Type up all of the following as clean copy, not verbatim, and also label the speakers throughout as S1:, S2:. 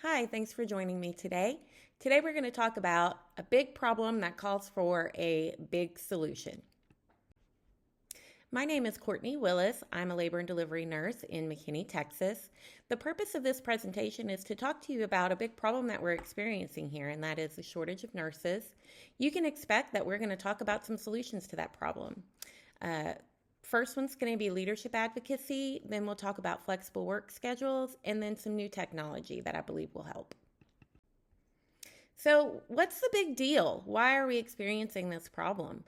S1: Hi, thanks for joining me today. Today we're going to talk about a big problem that calls for a big solution. My name is Courtney Willis. I'm a labor and delivery nurse in McKinney, Texas. The purpose of this presentation is to talk to you about a big problem that we're experiencing here, and that is the shortage of nurses. You can expect that we're going to talk about some solutions to that problem. First one's going to be leadership advocacy, then we'll talk about flexible work schedules, and then some new technology that I believe will help. So, what's the big deal? Why are we experiencing this problem?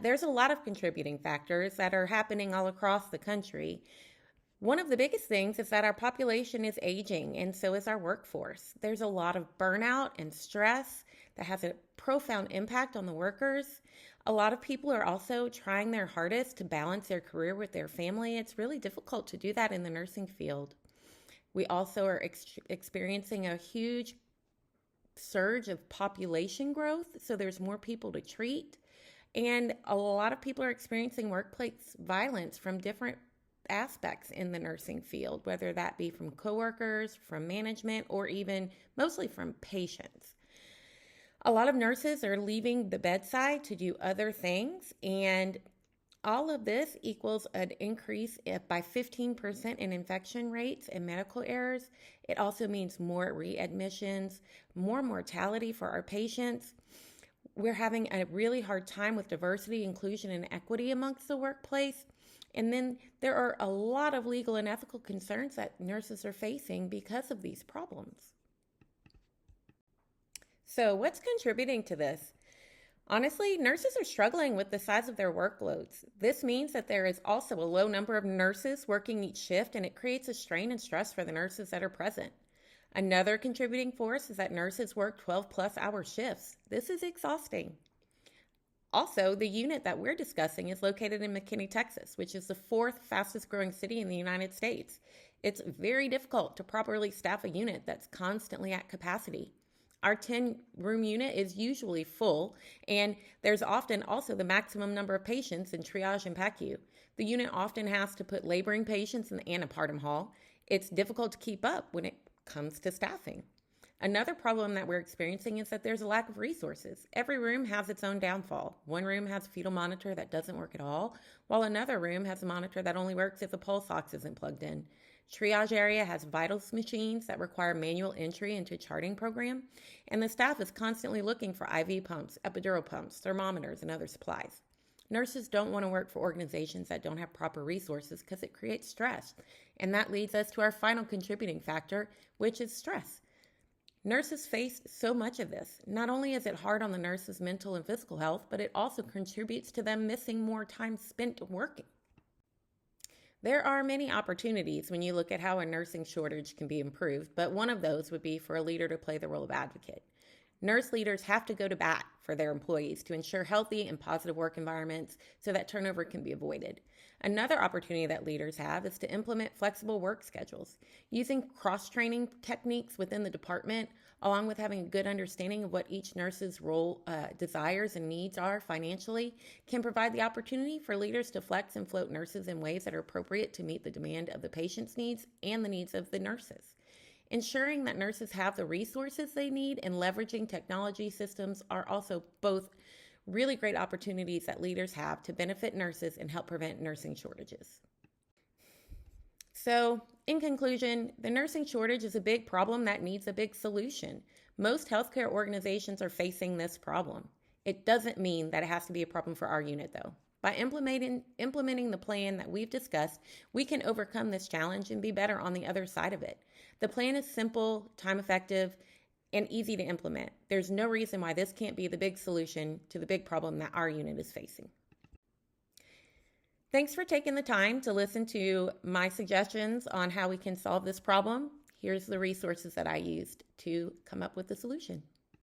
S1: There's a lot of contributing factors that are happening all across the country. One of the biggest things is that our population is aging, and so is our workforce. There's a lot of burnout and stress that has a profound impact on the workers. A lot of people are also trying their hardest to balance their career with their family. It's really difficult to do that in the nursing field. We also are experiencing a huge surge of population growth, so there's more people to treat. And a lot of people are experiencing workplace violence from different aspects in the nursing field, whether that be from coworkers, from management, or even mostly from patients. A lot of nurses are leaving the bedside to do other things, and all of this equals an increase by 15% in infection rates and medical errors. It also means more readmissions, more mortality for our patients. We're having a really hard time with diversity, inclusion, and equity amongst the workplace. And then there are a lot of legal and ethical concerns that nurses are facing because of these problems. So, what's contributing to this? Honestly, nurses are struggling with the size of their workloads. This means that there is also a low number of nurses working each shift, and it creates a strain and stress for the nurses that are present. Another contributing force is that nurses work 12-plus-hour shifts. This is exhausting. Also, the unit that we're discussing is located in McKinney, Texas, which is the fourth fastest growing city in the United States. It's very difficult to properly staff a unit that's constantly at capacity. Our 10-room unit is usually full, and there's often also the maximum number of patients in triage and PACU. The unit often has to put laboring patients in the antepartum hall. It's difficult to keep up when it comes to staffing. Another problem that we're experiencing is that there's a lack of resources. Every room has its own downfall. One room has a fetal monitor that doesn't work at all, while another room has a monitor that only works if the pulse ox isn't plugged in. Triage area has vitals machines that require manual entry into a charting program, and the staff is constantly looking for IV pumps, epidural pumps, thermometers, and other supplies. Nurses don't want to work for organizations that don't have proper resources because it creates stress, and that leads us to our final contributing factor, which is stress. Nurses face so much of this. Not only is it hard on the nurses' mental and physical health, but it also contributes to them missing more time spent working. There are many opportunities when you look at how a nursing shortage can be improved, but one of those would be for a leader to play the role of advocate. Nurse leaders have to go to bat for their employees to ensure healthy and positive work environments so that turnover can be avoided. Another opportunity that leaders have is to implement flexible work schedules. Using cross-training techniques within the department, along with having a good understanding of what each nurse's role desires and needs are financially, can provide the opportunity for leaders to flex and float nurses in ways that are appropriate to meet the demand of the patient's needs and the needs of the nurses. Ensuring that nurses have the resources they need and leveraging technology systems are also both really great opportunities that leaders have to benefit nurses and help prevent nursing shortages. So, in conclusion, the nursing shortage is a big problem that needs a big solution. Most healthcare organizations are facing this problem. It doesn't mean that it has to be a problem for our unit, though. By implementing the plan that we've discussed, we can overcome this challenge and be better on the other side of it. The plan is simple, time effective, and easy to implement. There's no reason why this can't be the big solution to the big problem that our unit is facing. Thanks for taking the time to listen to my suggestions on how we can solve this problem. Here's the resources that I used to come up with the solution.